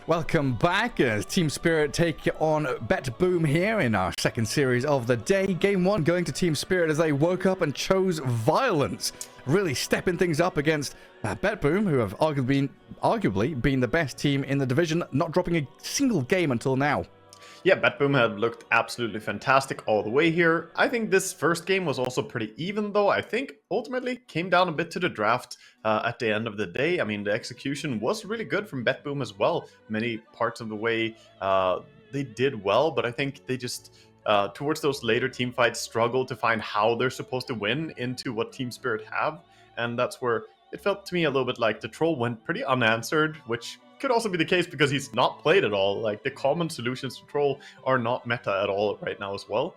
Welcome back as Team Spirit take on BetBoom here in our second series of the day. Game 1 going to Team Spirit as they woke up and chose violence, really stepping things up against BetBoom, who have arguably been the best team in the division, not dropping a single game until now. Yeah, BetBoom had looked absolutely fantastic all the way here. I think this first game was also pretty even, though I think ultimately came down a bit to the draft at the end of the day. I mean, the execution was really good from BetBoom as well. Many parts of the way they did well, but I think they just, towards those later team fights, struggled to find how they're supposed to win into what Team Spirit have. And that's where it felt to me a little bit like the troll went pretty unanswered, which could also be the case because he's not played at all. Like, the common solutions to troll are not meta at all right now as well.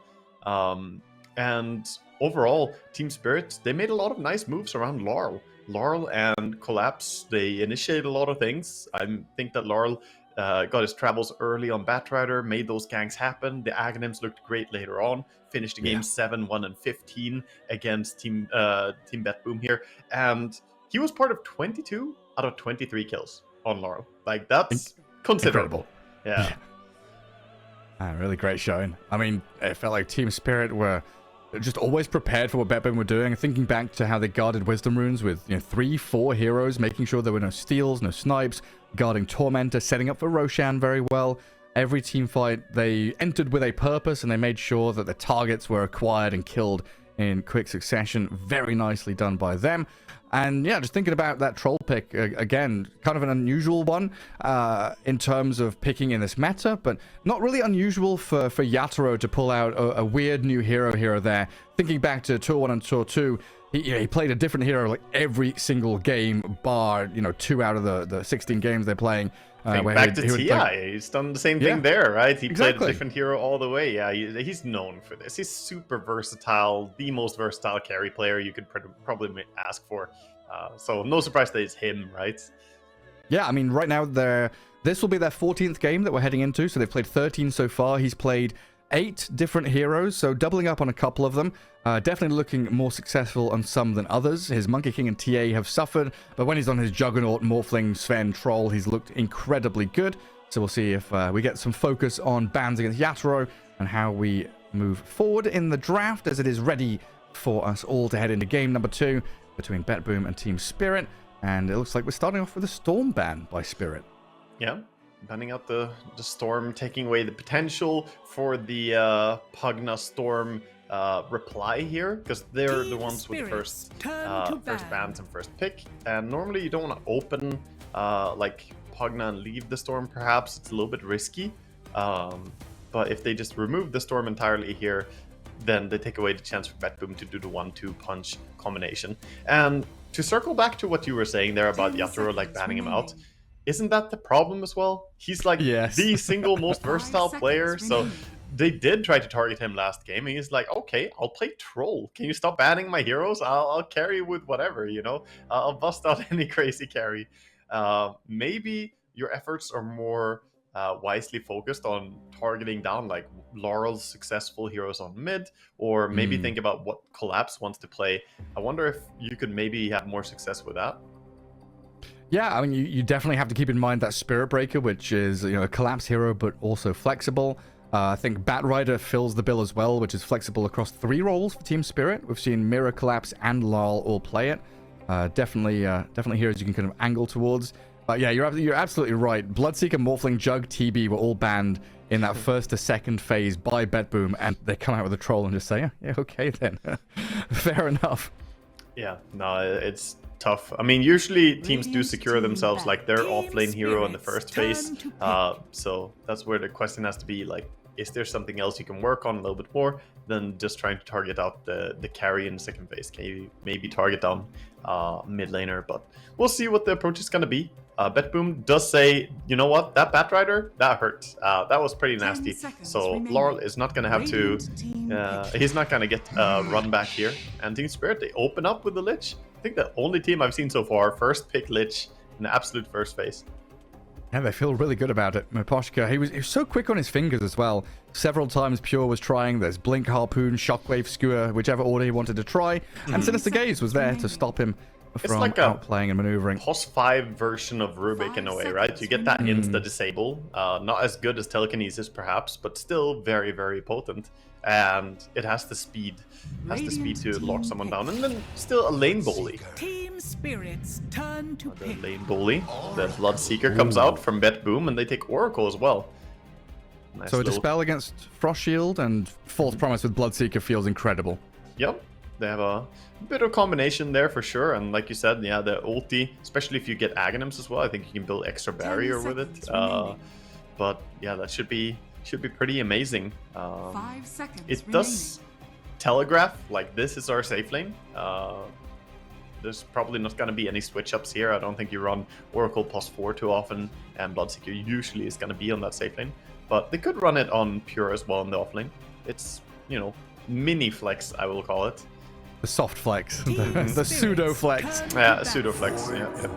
And overall, Team Spirit, they made a lot of nice moves around Laurel. Laurel and Collapse, they initiated a lot of things. I think that Laurel got his travels early on Batrider, made those ganks happen. The Aghanims looked great later on. Finished the game 7-1-15 against Team BetBoom here. And he was part of 22 out of 23 kills on Laurel. Like, that's considerable. Incredible. Yeah. Really great showing. I mean, it felt like Team Spirit were just always prepared for what BetBoom were doing. Thinking back to how they guarded Wisdom Runes with 3-4 heroes, making sure there were no steals, no snipes, guarding Tormentor, setting up for Roshan very well. Every team fight, they entered with a purpose, and they made sure that the targets were acquired and killed in quick succession. Very nicely done by them. And yeah, just thinking about that troll pick, again, kind of an unusual one in terms of picking in this meta, but not really unusual for Yatoro to pull out a weird new hero here or there. Thinking back to Tour 1 and Tour 2, he played a different hero like every single game, bar 2 out of the 16 games they're playing. Back to TI, he's done the same thing there, right? He played a different hero all the way. Yeah, he's known for this. He's super versatile, the most versatile carry player you could probably ask for. So no surprise that it's him, right? Yeah, I mean, right now this will be their 14th game that we're heading into. So they've played 13 so far. He's played 8 different heroes, so doubling up on a couple of them. Definitely looking more successful on some than others. His Monkey King and TA have suffered, but when he's on his Juggernaut, Morphling, Sven, Troll, he's looked incredibly good. So we'll see if we get some focus on bans against Yatoro and how we move forward in the draft, as it is ready for us all to head into game number 2 between BetBoom and Team Spirit. And it looks like we're starting off with a Storm ban by Spirit. Yeah. Banning out the Storm, taking away the potential for the Pugna Storm reply here, because they're the ones with the first bans and first pick. And normally you don't want to open like Pugna and leave the Storm, perhaps. It's a little bit risky. But if they just remove the Storm entirely here, then they take away the chance for BetBoom to do the 1-2 punch combination. And to circle back to what you were saying there about Yatoro, like banning him out, isn't that the problem as well? He's like the single most versatile player. So they did try to target him last game. And he's like, okay, I'll play Troll. Can you stop banning my heroes? I'll carry with whatever, I'll bust out any crazy carry. Maybe your efforts are more wisely focused on targeting down like Laurel's successful heroes on mid, or maybe think about what Collapse wants to play. I wonder if you could maybe have more success with that. Yeah, I mean, you definitely have to keep in mind that Spirit Breaker, which is a Collapse hero, but also flexible. I think Batrider fills the bill as well, which is flexible across 3 roles for Team Spirit. We've seen Mirror, Collapse, and Laurel all play it. Definitely heroes you can kind of angle towards. Yeah, you're absolutely right. Bloodseeker, Morphling, Jug, TB were all banned in that first to second phase by BetBoom, and they come out with a troll and just say, yeah, okay then. Fair enough. Yeah, no, it's tough. I mean, usually teams do secure themselves like their offlane hero in the first phase. So that's where the question has to be, like, is there something else you can work on a little bit more than just trying to target out the carry in the second phase? Can you maybe target down mid laner? But we'll see what the approach is going to be. BetBoom does say, you know what, that Batrider, that hurt. That was pretty nasty. So Laurel is not going to have to, he's not going to get run back here. And Team Spirit, they open up with the Lich. I think the only team I've seen so far, first pick Lich in the absolute first phase. Yeah, they feel really good about it. Miposhka, he was so quick on his fingers as well. Several times Pure was trying. There's Blink, Harpoon, Shockwave, Skewer, whichever order he wanted to try. And Sinister Gaze was there to stop him from like a outplaying and maneuvering. +5 version of Rubik in a way, right? You get that insta-disable. Not as good as telekinesis, perhaps, but still very, very potent. And it has the speed. To lock someone down. And then still a lane bully. Team spirits turn to The pick. lane bully. The Bloodseeker comes out from BetBoom, and they take Oracle as well. Nice So a little... Dispel against Frost Shield and False Promise with Bloodseeker feels incredible. Yep. They have a bit of combination there for sure. And like you said, yeah, the ulti, especially if you get Aghanims as well, I think you can build extra barrier with it. But yeah, that should be pretty amazing. 5 seconds It does telegraph, like, this is our safe lane. There's probably not going to be any switch ups here. I don't think you run Oracle +4 too often, and Bloodseeker usually is going to be on that safe lane. But they could run it on Pure as well in the offlane. It's, you know, mini flex, I will call it. The soft flex, the pseudo flex. Yeah, pseudo flex. Yeah.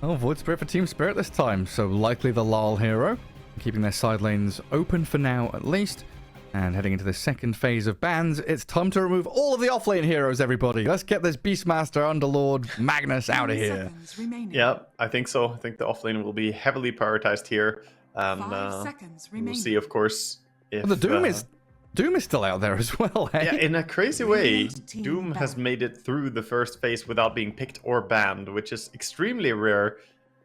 Oh, Void Spirit for Team Spirit this time, so likely the Lal hero, keeping their side lanes open for now at least. And heading into the second phase of bans, it's time to remove all of the offlane heroes, everybody. Let's get this Beastmaster, Underlord, Magnus out of here. Yeah, I think so. I think the offlane will be heavily prioritized here. And we'll see, of course, if... Well, the Doom is still out there as well, hey? Yeah, in a crazy way, Doom has made it through the first phase without being picked or banned, which is extremely rare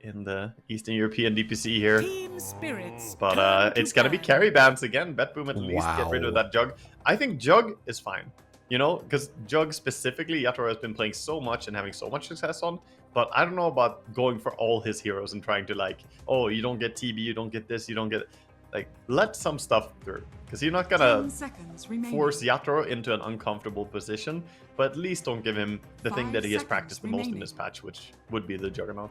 in the Eastern European DPC here. But it's gonna be carry bans again. BetBoom at least get rid of that Jug. I think Jug is fine, you know, because Jug specifically, Yatoro has been playing so much and having so much success on. But I don't know about going for all his heroes and trying to, like, oh, you don't get TB, you don't get this, you don't get... Like, let some stuff through. Because you're not gonna force Yatoro into an uncomfortable position, but at least don't give him the thing that he has practiced the most in this patch, which would be the Juggernaut.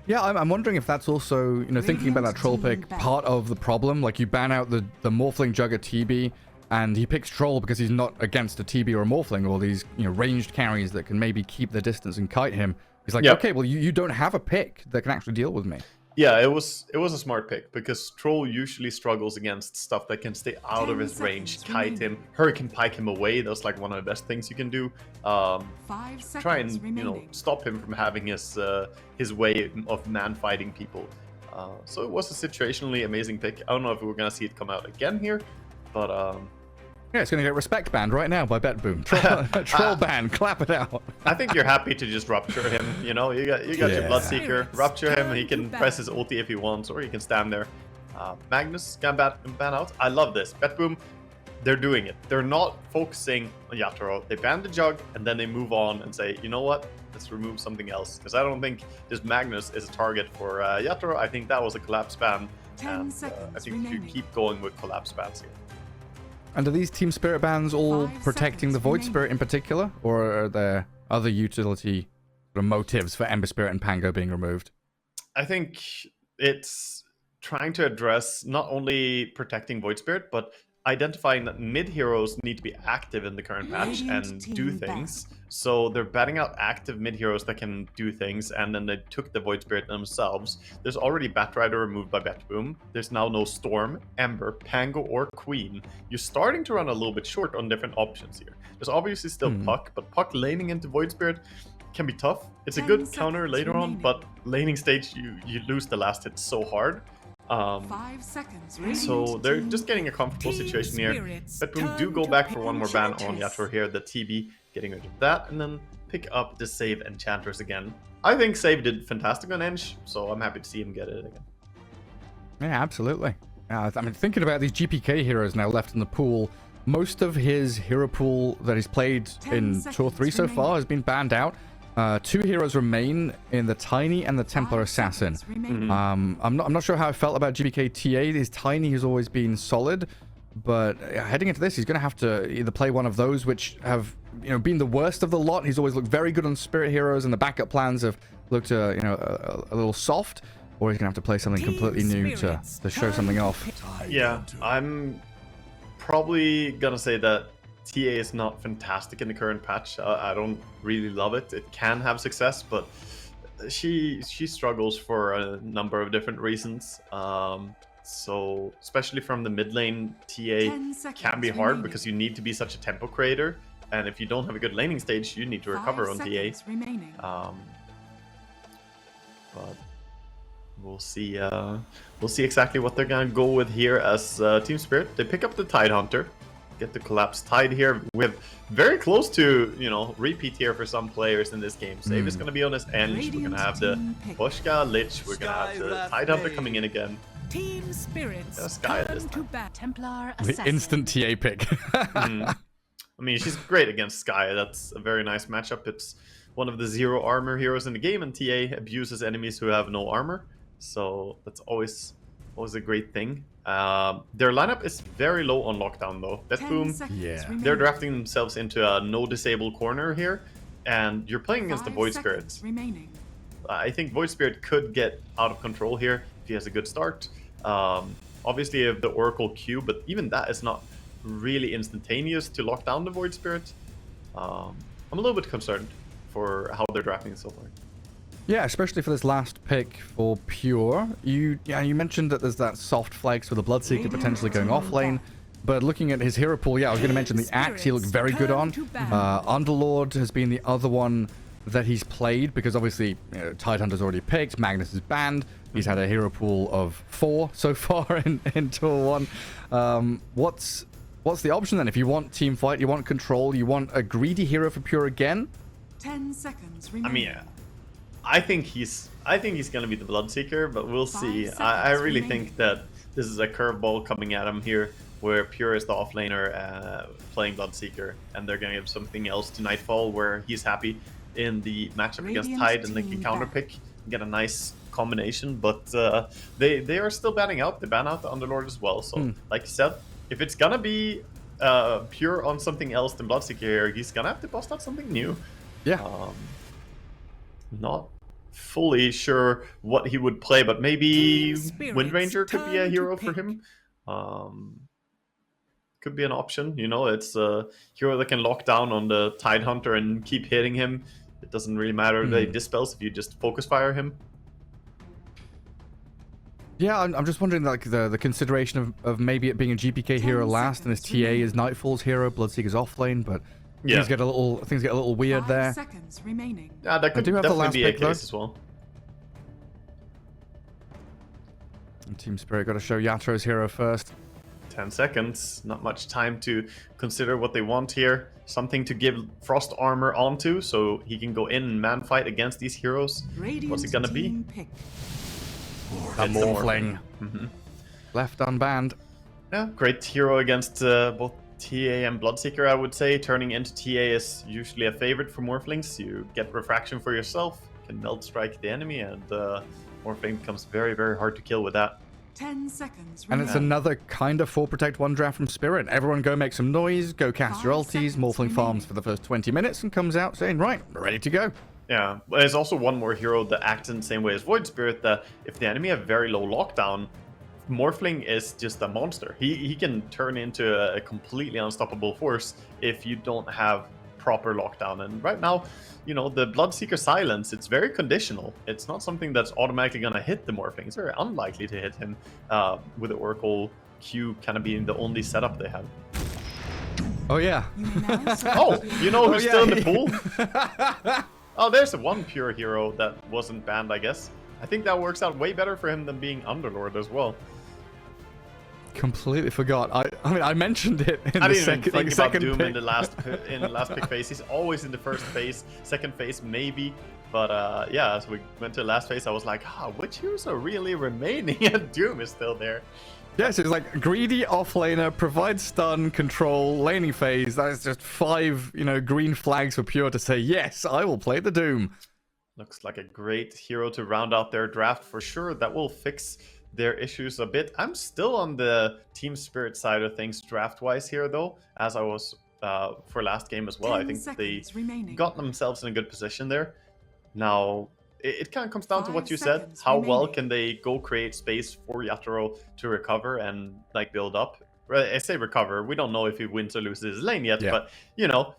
Yeah, I'm wondering if that's also, you know, thinking about that troll pick, part of the problem. Like, you ban out the Morphling Jug at TB, and he picks Troll because he's not against a TB or a Morphling, or these, you know, ranged carries that can maybe keep the distance and kite him. He's like, okay, well, you don't have a pick that can actually deal with me. Yeah, it was a smart pick, because Troll usually struggles against stuff that can stay out of his range, kite him, Hurricane Pike him away. That's like one of the best things you can do. Try and, you know, stop him from having his way of man-fighting people. So it was a situationally amazing pick. I don't know if we're going to see it come out again here, but... Yeah, it's going to get respect banned right now by BetBoom. Troll ban, clap it out. I think you're happy to just rupture him, you know? You got your Bloodseeker, rupture him, and he can press his ulti if he wants, or he can stand there. Magnus can ban out. I love this. BetBoom, they're doing it. They're not focusing on Yatoro. They ban the Jug, and then they move on and say, you know what? Let's remove something else. Because I don't think this Magnus is a target for Yatoro. I think that was a collapse ban. And I think you keep going with collapse bans here. And are these Team Spirit bans all protecting the Void Spirit in particular? Or are there other utility motives for Ember Spirit and Pango being removed? I think it's trying to address not only protecting Void Spirit, but identifying that mid heroes need to be active in the current patch and do things. So they're batting out active mid heroes that can do things, and then they took the Void Spirit themselves. There's already Batrider removed by BetBoom. There's now no Storm, Ember, Pango, or Queen. You're starting to run a little bit short on different options here. There's obviously still Puck, but Puck laning into Void Spirit can be tough. It's a good counter later on, but laning stage you lose the last hit so hard. 5 seconds So they're just getting a comfortable situation here. BetBoom do go back for one more ban on Yatoro here, the TB, getting rid of that, and then pick up the Save Enchantress again. I think Save did fantastic on Ench, so I'm happy to see him get it again. Yeah, absolutely. I mean, thinking about these GPK heroes now left in the pool, most of his hero pool that he's played in 2 or 3 so far has been banned out. 2 heroes remain in the Tiny and the Templar Assassin. I'm not sure how I felt about GBK TA. His Tiny has always been solid, but heading into this, he's going to have to either play one of those which have, you know, been the worst of the lot. He's always looked very good on Spirit Heroes, and the backup plans have looked, you know, a little soft, or he's going to have to play something completely new to show something off. Yeah, I'm probably going to say that TA is not fantastic in the current patch. I don't really love it. It can have success, but she struggles for a number of different reasons. So especially from the mid lane, TA can be hard because you need to be such a tempo creator. And if you don't have a good laning stage, you need to recover 5 on TA. seconds remaining. But we'll see. We'll see exactly what they're gonna go with here as Team Spirit. They pick up the Tidehunter, get the collapsed Tide here. We're very close to repeat here for some players in this game. Save is gonna be on his end. We're gonna have the Boschka, Lich. We're gonna have the Tidehunter coming in again. Team Spirits Yeah, Sky turn this to time. Templar The Assassin. instant TA pick. I mean, she's great against Sky. That's a very nice matchup. It's one of the 0 armor heroes in the game, and TA abuses enemies who have no armor. So that's always a great thing. Their lineup is very low on lockdown, though. 10 BetBoom, seconds Yeah. remaining. they're drafting themselves into a no disable corner here, and you're playing against the 5 Void seconds Spirits. remaining. I think Void Spirit could get out of control here if he has a good start. Obviously, you have the Oracle Q, but even that is not really instantaneous to lock down the Void Spirit. I'm a little bit concerned for how they're drafting so far. Yeah, especially for this last pick for Pure. You mentioned that there's that soft flex with the Bloodseeker potentially going off lane. But looking at his hero pool, I was going to mention the Axe he looked very good on. Underlord has been the other one that he's played because obviously Tidehunter's already picked, Magnus is banned. He's had a hero pool of 4 so far in Tour 1. What's the option then? If you want team fight, you want control, you want a greedy hero for Pure again? 10 seconds I remaining. mean, I think he's gonna be the Bloodseeker, but we'll 5 see. seconds I really remaining. think that this is a curveball coming at him here, where Pure is the offlaner playing Bloodseeker, and they're gonna give something else to Nightfall, where he's happy in the matchup against Radiant Tide, and they can team counterpick and get a nice combination. But they are still banning out. They ban out the Underlord as well. So, like you said, if it's gonna be Pure on something else than Bloodseeker here, he's gonna have to bust out something new. Yeah. Not fully sure what he would play, but maybe Team Spirits Windranger could be a turn to hero for pick. him. Could be an option. It's a hero that can lock down on the Tidehunter and keep hitting him. It doesn't really matter that he dispels if you just focus fire him. Yeah, I'm just wondering like the consideration of maybe it being a GPK hero 10 last and his seconds TA remaining. is Nightfall's hero, Bloodseeker's off lane, but Yeah. things get a little weird 5 there. seconds remaining. Yeah, that could do have the definitely last be a pick, though. case as well. And Team Spirit got to show Yatro's hero first. 10 seconds, not much time to consider what they want here. Something to give Frost armor onto so he can go in and man fight against these heroes. Radiant What's it gonna be? team pick. A It's the Morphling. Left unbanned. Yeah, great hero against both TA and Bloodseeker, I would say. Turning into TA is usually a favorite for Morphlings. You get refraction for yourself, can melt strike the enemy, and Morphling becomes very, very hard to kill with that. 10 seconds And remaining. it's another kind of 4 protect 1 draft from Spirit. Everyone go make some noise, go cast your 5 ulties, seconds Morphling remaining. farms for the first 20 minutes and comes out saying, right, we're ready to go. Yeah, but there's also one more hero that acts in the same way as Void Spirit, that if the enemy have very low lockdown, Morphling is just a monster. He can turn into a completely unstoppable force if you don't have proper lockdown. And right now, the Bloodseeker silence, it's very conditional. It's not something that's automatically going to hit the Morphling. It's very unlikely to hit him with the Oracle Q kind of being the only setup they have. Oh yeah. You may now select Oh, you know who's yeah. still in the pool? Oh, there's one pure hero that wasn't banned, I guess. I think that works out way better for him than being Underlord as well. Completely forgot. I mean, I mentioned it in I the didn't even second, think about second Doom pick. in the last pick phase. He's always in the first phase, second phase maybe. But yeah, as we went to the last phase, I was like, which heroes are really remaining? And Doom is still there. Yes, it's like greedy offlaner, provides stun, control, laning phase. That is just 5, green flags for Pure to say, yes, I will play the Doom. Looks like a great hero to round out their draft for sure. That will fix their issues a bit. I'm still on the Team Spirit side of things draft-wise here, though, as I was for last game as well. I 10 think they seconds remaining. got themselves in a good position there. Now, it kind of comes down to 5 what you said. seconds How well remaining. can they go create space for Yatoro to recover and build up? I say recover. We don't know if he wins or loses his lane yet, Yeah. but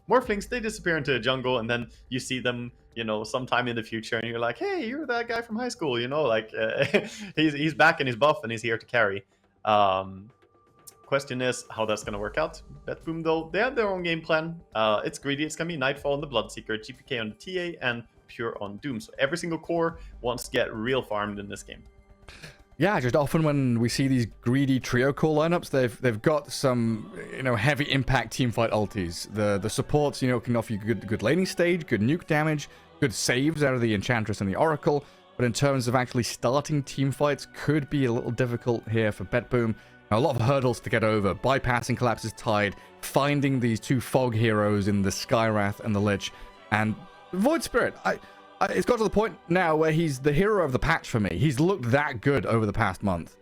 Morphlings, they disappear into a jungle, and then you see them, sometime in the future, and you're like, hey, you're that guy from high school, he's back and he's buff and he's here to carry. Question is how that's going to work out. BetBoom, though, they have their own game plan. It's greedy. It's going to be Nightfall on the Bloodseeker, GPK on the TA, and Pure on Doom. So every single core wants to get real farmed in this game. Yeah, just often when we see these greedy trio core lineups, they've got some heavy impact teamfight ultis. The supports can offer you good laning stage, good nuke damage, good saves out of the Enchantress and the Oracle. But in terms of actually starting teamfights, could be a little difficult here for BetBoom. A lot of hurdles to get over, bypassing Collapse's Tide, finding these two Fog heroes in the Skywrath and the Lich, and Void Spirit. It's got to the point now where he's the hero of the patch for me. He's looked that good over the past month.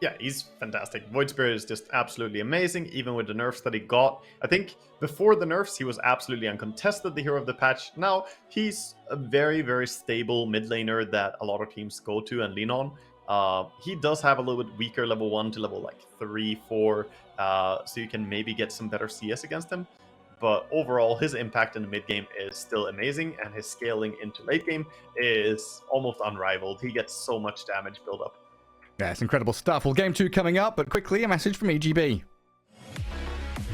Yeah, he's fantastic. Void Spirit is just absolutely amazing, even with the nerfs that he got. I think before the nerfs, he was absolutely uncontested, the hero of the patch. Now, he's a very, very stable mid laner that a lot of teams go to and lean on. He does have a little bit weaker level 1 to level 3, 4, so you can maybe get some better CS against him. But overall, his impact in the mid game is still amazing, and his scaling into late game is almost unrivaled. He gets so much damage build up. Yeah, it's incredible stuff. Well, game 2 coming up, but quickly a message from EGB.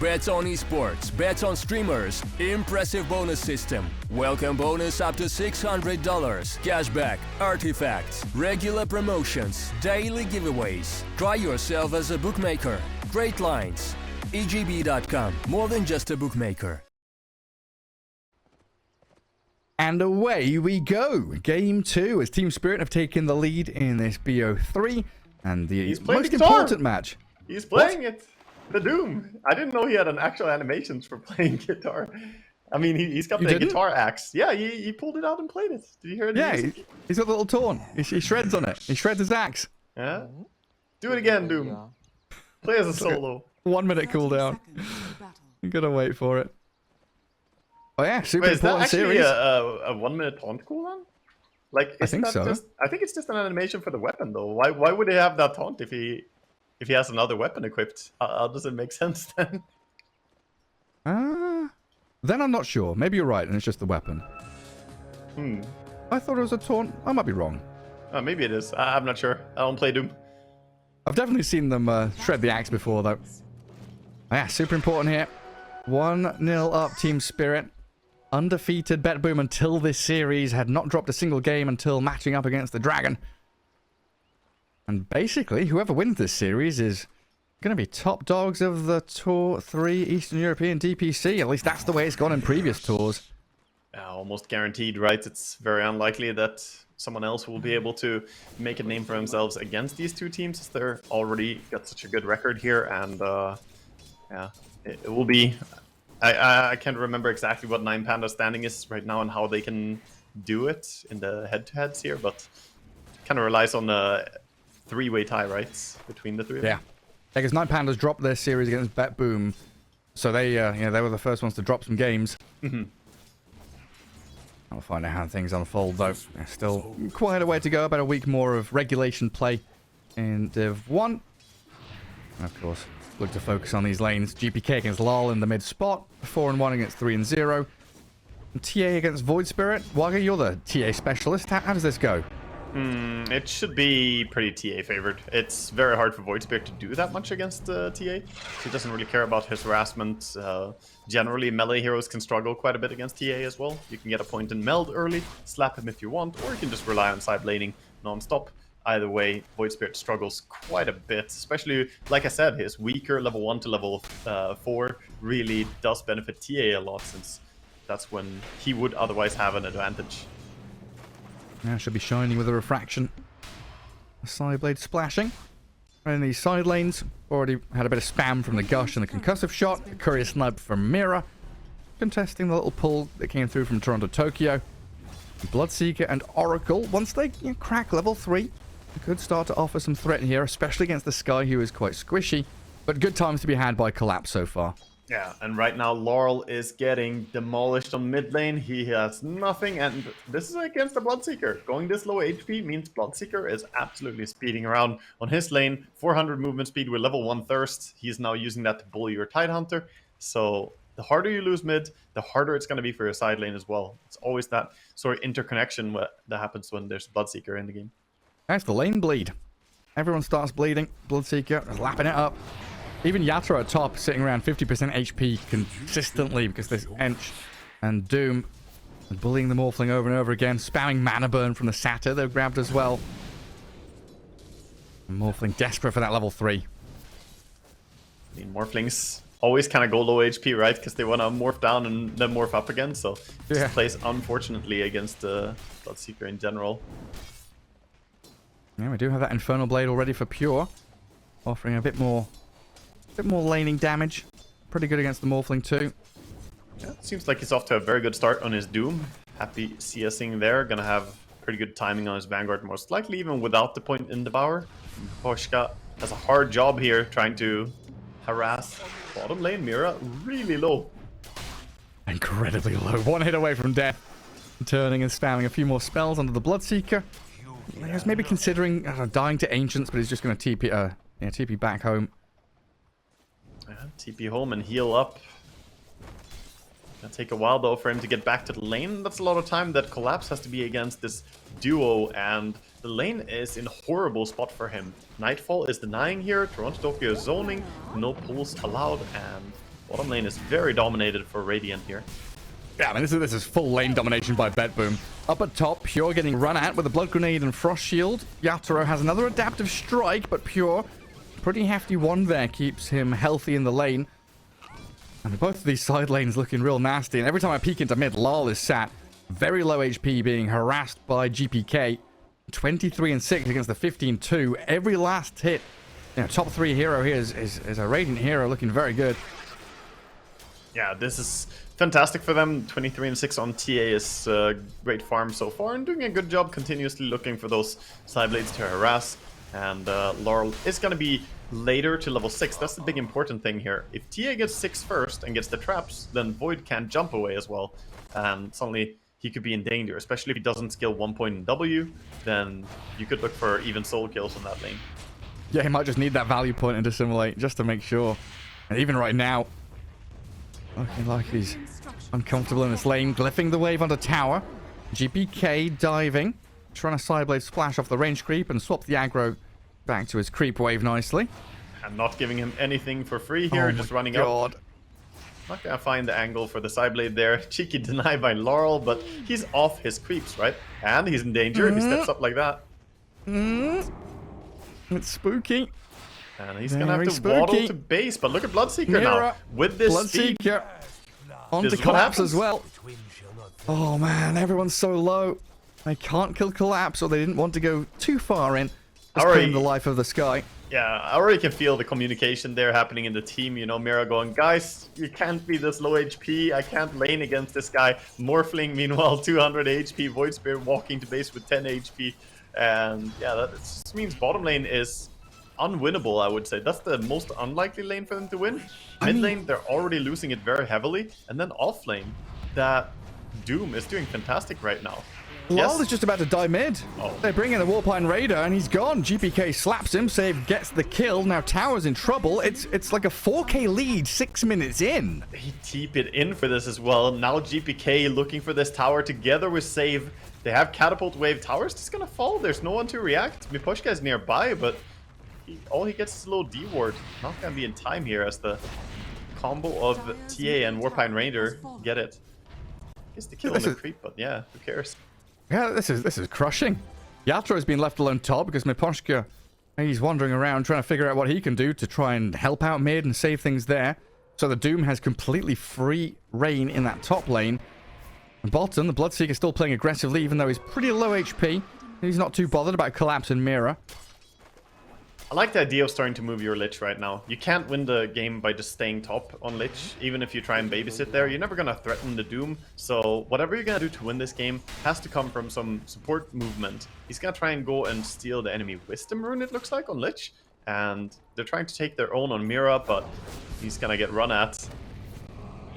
Bets on esports, bets on streamers, impressive bonus system. Welcome bonus up to $600. Cashback, artifacts, regular promotions, daily giveaways. Try yourself as a bookmaker. Great lines. EGB.com, more than just a bookmaker. And away we go. Game 2 as Team Spirit have taken the lead in this BO3 and the most important match. He's playing it. The Doom. I didn't know he had an actual animations for playing guitar. I mean, he's got the guitar axe. Yeah, he pulled it out and played it. Did you hear it? Yeah, he's got a little taunt. He shreds on it. He shreds his axe. Yeah. Do it again, Doom. Play as a solo. 1 minute cooldown. You gotta wait for it. Oh yeah, super important series. Is that actually a 1 minute taunt cooldown? Like, I think so. I think it's just an animation for the weapon, though. Why would he have that taunt if he has another weapon equipped? How does it make sense then? Then I'm not sure. Maybe you're right, and it's just the weapon. I thought it was a taunt. I might be wrong. Maybe it is. I'm not sure. I don't play Doom. I've definitely seen them shred the axe before, though. Yeah, super important here. 1-0 up, Team Spirit. Undefeated BetBoom until this series. Had not dropped a single game until matching up against the Dragon. And basically, whoever wins this series is going to be top dogs of the Tour 3 Eastern European DPC. At least that's the way it's gone in previous tours. Almost guaranteed, right? It's very unlikely that someone else will be able to make a name for themselves against these two teams, as they're already got such a good record here. And yeah, it will be... I can't remember exactly what 9 Panda's standing is right now and how they can do it in the head-to-heads here, but kind of relies on a 3-way tie, right, between the three of them. Yeah, because 9 Pandas dropped their series against BetBoom, so they they were the first ones to drop some games. I'll find out how things unfold, though. There's still quite a way to go, about a week more of regulation play in Div 1. And of course, look to focus on these lanes. GPK against Lal in the mid spot, 4-1 against 3-0. And TA against Void Spirit. Waga, you're the TA specialist. How does this go? It should be pretty TA favored. It's very hard for Void Spirit to do that much against TA. He doesn't really care about his harassment. Generally, melee heroes can struggle quite a bit against TA as well. You can get a point in meld early, slap him if you want, or you can just rely on side laning non-stop. Either way, Void Spirit struggles quite a bit, especially, like I said, his weaker level 1 to level 4 really does benefit TA a lot, since that's when he would otherwise have an advantage. Yeah, should be shining with a refraction. A side blade splashing. And in these side lanes, already had a bit of spam from the Gush and the concussive shot. A courier snipe from Mira. Contesting the little pull that came through from Toronto Tokyo. Bloodseeker and Oracle, once they crack level 3, could start to offer some threat here, especially against the Sky, who is quite squishy. But good times to be had by Collapse so far. Yeah, and right now Laurel is getting demolished on mid lane. He has nothing, and this is against the Bloodseeker. Going this low HP means Bloodseeker is absolutely speeding around on his lane. 400 movement speed with level 1 Thirst. He's now using that to bully your Tidehunter. So the harder you lose mid, the harder it's going to be for your side lane as well. It's always that sort of interconnection that happens when there's Bloodseeker in the game. That's the lane bleed. Everyone starts bleeding. Bloodseeker is lapping it up. Even Yatra at top, sitting around 50% HP consistently because this Ench and Doom are bullying the Morphling over and over again, spamming mana burn from the Satyr they've grabbed as well. And Morphling desperate for that level 3. I mean, Morphlings always kind of go low HP, right? Because they want to morph down and then morph up again. So this plays unfortunately against the Bloodseeker in general. Yeah, we do have that Infernal Blade already for Pure, offering a bit more laning damage. Pretty good against the Morphling too. Yeah, seems like he's off to a very good start on his Doom. Happy CSing there. Gonna have pretty good timing on his Vanguard, most likely even without the point in Devour. Poshka has a hard job here trying to harass bottom lane. Mira really low. Incredibly low. One hit away from death. Turning and spamming a few more spells onto the Bloodseeker. He was maybe considering dying to Ancients, but he's just going to TP back home. Yeah, TP home and heal up. Gonna take a while though for him to get back to the lane. That's a lot of time that Collapse has to be against this duo, and the lane is in a horrible spot for him. Nightfall is denying here, Toronto Tokyo is zoning, no pulls allowed, and bottom lane is very dominated for Radiant here. Yeah, I mean, this is full lane domination by BetBoom. Up at top, Pure getting run at with a Blood Grenade and Frost Shield. Yatoro has another Adaptive Strike, but Pure, pretty hefty one there, keeps him healthy in the lane. And both of these side lanes looking real nasty. And every time I peek into mid, Lal is sat very low HP, being harassed by GPK. 23 and 6 against the 15-2. Every last hit. You know, top 3 hero here is a Radiant hero looking very good. Yeah, this is fantastic for them. 23 and 6 on TA is great farm so far, and doing a good job continuously looking for those side blades to harass. And Laurel is going to be later to level 6. That's the big important thing here. If TA gets 6 first and gets the traps, then Void can't jump away as well. And suddenly he could be in danger, especially if he doesn't skill 1 point in W, then you could look for even soul kills in that lane. Yeah, he might just need that value point and dissimulate just to make sure. And even right now, looking like he's uncomfortable in this lane, glyphing the wave onto tower. GPK diving, trying to sideblade splash off the range creep and swap the aggro back to his creep wave nicely. And not giving him anything for free here, just running up. Not gonna find the angle for the sideblade there. Cheeky deny by Laurel, but he's off his creeps, right? And he's in danger if he steps up like that. It's spooky. And he's gonna have to waddle to base, but look at Bloodseeker now. With this Bloodseeker onto Collapse as well. Oh man, everyone's so low. They can't kill Collapse, or they didn't want to go too far in. Just claim the life of the sky. Yeah, I already can feel the communication there happening in the team. You know, Mira going, guys, you can't be this low HP. I can't lane against this guy. Morphling, meanwhile, 200 HP. Void Spirit walking to base with 10 HP. And yeah, that just means bottom lane is unwinnable, I would say. That's the most unlikely lane for them to win. Mid lane, they're already losing it very heavily. And then off lane, that Doom is doing fantastic right now. Lol is just about to die mid. They bring in the Warpine Raider and he's gone. GPK slaps him, Save gets the kill. Now Tower's in trouble. It's like a 4K lead 6 minutes in. He TP'd in for this as well. Now GPK looking for this tower together with Save. They have Catapult Wave. Tower's just gonna fall. There's no one to react. Miposhka is nearby, but all he gets is a little D ward. Not gonna be in time here as the combo of TA and Warpine Raider get it. Gets the kill on the creep, but yeah, who cares? Yeah, this is crushing. Yatra has been left alone top because Miposhka, he's wandering around trying to figure out what he can do to try and help out mid and save things there. So the Doom has completely free reign in that top lane. And bottom, the Bloodseeker still playing aggressively, even though he's pretty low HP. He's not too bothered about Collapse and Mira. I like the idea of starting to move your Lich right now. You can't win the game by just staying top on Lich. Even if you try and babysit there, you're never going to threaten the Doom. So whatever you're going to do to win this game has to come from some support movement. He's going to try and go and steal the enemy Wisdom Rune, it looks like, on Lich. And they're trying to take their own on Mira, but he's going to get run at.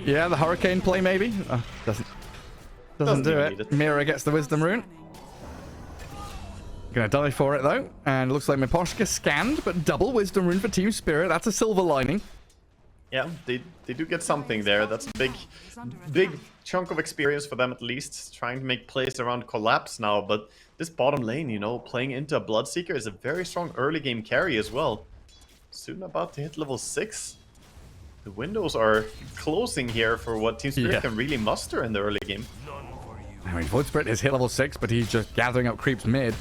Yeah, the Hurricane play maybe? Doesn't do it. Mira gets the Wisdom Rune. Gonna die for it though, and it looks like Miposhka scanned, but double Wisdom Rune for Team Spirit. That's a silver lining. Yeah, they do get something there. That's a big chunk of experience for them at least. Trying to make plays around Collapse now, but this bottom lane, you know, playing into a Bloodseeker is a very strong early game carry as well. soon about to hit level 6. The windows are closing here for what Team Spirit can really muster in the early game. I mean, Void Spirit has hit level 6, but he's just gathering up creeps mid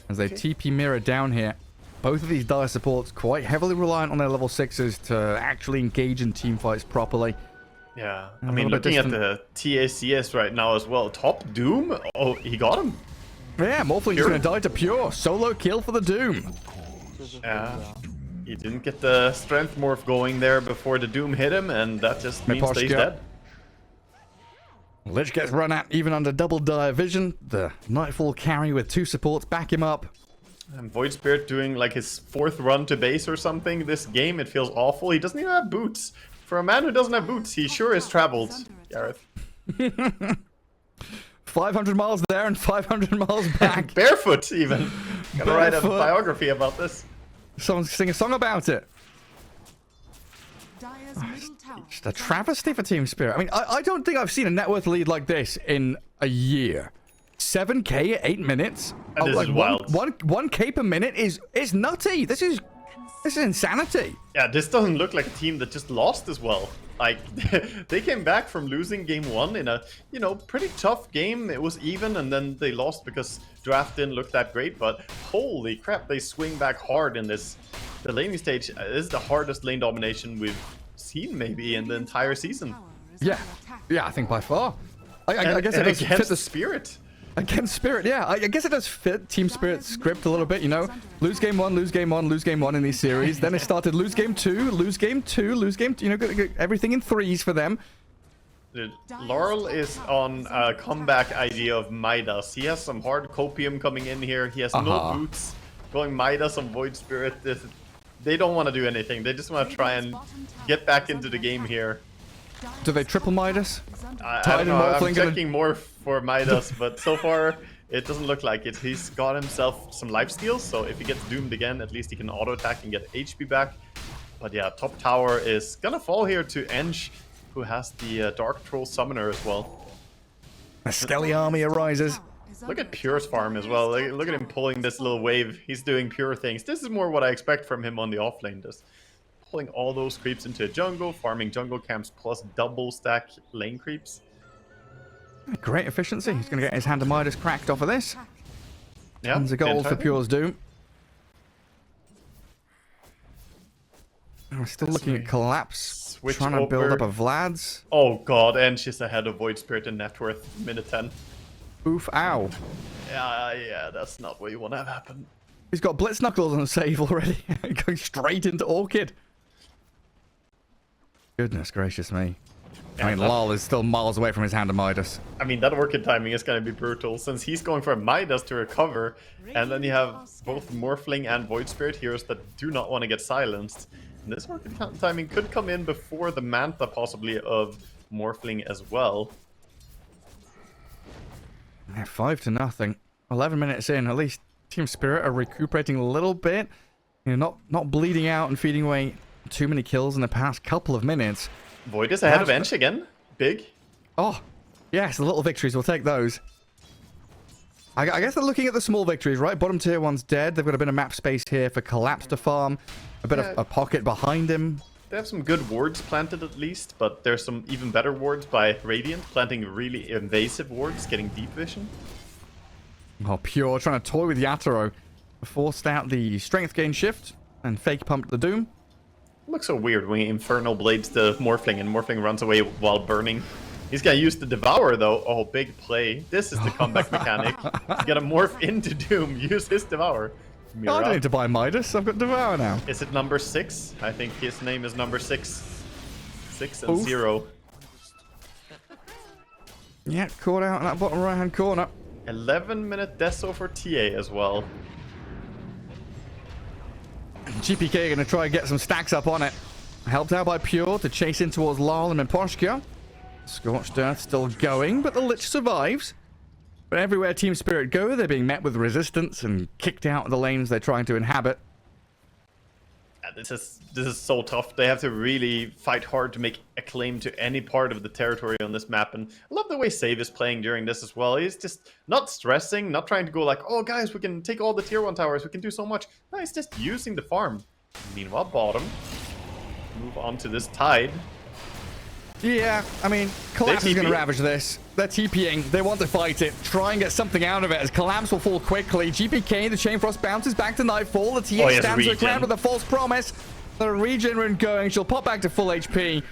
as they TP mirror down here. Both of these dire supports quite heavily reliant on their level 6s to actually engage in team fights properly. Yeah, A I mean, little bit looking at the TACS right now as well. Top Doom? Oh, he got him. Yeah, Morphling's Pure. going to die to Pure. Solo kill for the Doom. Yeah. He didn't get the strength morph going there before the Doom hit him, and that just means that he's dead. Lich gets run at even under double dire vision. The Nightfall carry with 2 supports back him up. And Void Spirit doing like his 4th run to base or something this game. It feels awful. He doesn't even have boots. For a man who doesn't have boots, he sure is traveled, Gareth. 500 miles there and 500 miles back. Barefoot, even. Gotta write a Barefoot. biography about this. Someone sing a song about it. Dire's middle tower Just a travesty for Team Spirit. I mean, I don't think I've seen a net worth lead like this in a year. 7k at 8 minutes. That is wild. 1k per minute is nutty. This is insanity. Yeah, this doesn't look like a team that just lost as well. Like, they came back from losing game 1 in a, you know, pretty tough game. It was even, and then they lost because draft didn't look that great. But holy crap, they swing back hard in this. The laning stage is the hardest lane domination we've seen maybe in the entire season. Yeah, I think by far. I guess and it does fit against the Spirit. Against Spirit, yeah. I guess it does fit Team Spirit's script a little bit, you know. Lose game 1, lose game 1, lose game 1 in these series. Then it started lose game 2, lose game 2, lose game 2. You know, everything in threes for them. Dude, Laurel is on a comeback idea of Midas. He has some hard copium coming in here. He has no boots. Going Midas on Void Spirit. They don't want to do anything. They just want to try and get back into the game here. Do they triple Midas? I don't know. I'm checking more for Midas, but so far it doesn't look like it. He's got himself some lifesteals, so if he gets doomed again, at least he can auto attack and get HP back. But yeah, top tower is gonna fall here to Ench, who has the Dark Troll Summoner as well. A Skelly army arises. Look at Pure's farm as well. Look at him pulling this little wave. He's doing Pure things. This is more what I expect from him on the offlane. Just pulling all those creeps into a jungle, farming jungle camps plus double stack lane creeps. Great efficiency. He's going to get his hand of Midas cracked off of this. Yeah, Tons of gold for Pure's Doom. We're still looking at Collapse. Switch trying to build over. up a Vlad's. Oh god, and she's ahead of Void Spirit in net worth, minute 10. Oof, ow. Yeah, that's not what you want to have happen. He's got Blitz Knuckles on the save already. Going straight into Orchid. Goodness gracious me. I mean, Lal is still miles away from his hand of Midas. I mean, that Orchid timing is going to be brutal, since he's going for a Midas to recover, and then you have both Morphling and Void Spirit heroes that do not want to get silenced. And this Orchid timing could come in before the Manta, possibly, of Morphling as well. Yeah, 5-0. 11 minutes in. At least Team Spirit are recuperating a little bit. You know, not bleeding out and feeding away too many kills in the past couple of minutes. Void is ahead of Ench again. Big. Oh, yes, the little victories. We'll take those. I guess they're looking at the small victories, right? Bottom tier one's dead. They've got a bit of map space here for Collapse to farm. A bit of a pocket behind him. They have some good wards planted at least, but there's some even better wards by Radiant, planting really invasive wards, getting deep vision. Oh, Pure trying to toy with Yatoro. Forced out the strength gain shift and fake pumped the Doom. It looks so weird when he Infernal Blades the Morphling and Morphling runs away while burning. He's gonna use the Devour though. Oh, big play. This is the comeback mechanic. He's gonna morph into Doom, use his Devour. Oh, I don't need to buy Midas. I've got Devour now. Is it number 6? I think his name is number 6. 6 and 0. Yeah, caught out in that bottom right hand corner. 11-minute Deso for TA as well. GPK are going to try and get some stacks up on it. Helped out by Pure to chase in towards Lal and Mimposhka. Scorched Earth still going, but the Lich survives. But everywhere Team Spirit go, they're being met with resistance and kicked out of the lanes they're trying to inhabit. Yeah, this is so tough. They have to really fight hard to make a claim to any part of the territory on this map. And I love the way Save is playing during this as well. He's just not stressing, not trying to go like, oh guys, we can take all the tier 1 towers, we can do so much. No, he's just using the farm. Meanwhile, bottom. Move on to this tide. Yeah, I mean, Collapse is going TP. to ravage this. They're TPing. They want to fight it. Try and get something out of it as Collapse will fall quickly. GPK, the Chain Frost bounces back to Nightfall. The TA Oh, he has stands her ground regen. with a false promise. The regen rune going. She'll pop back to full HP.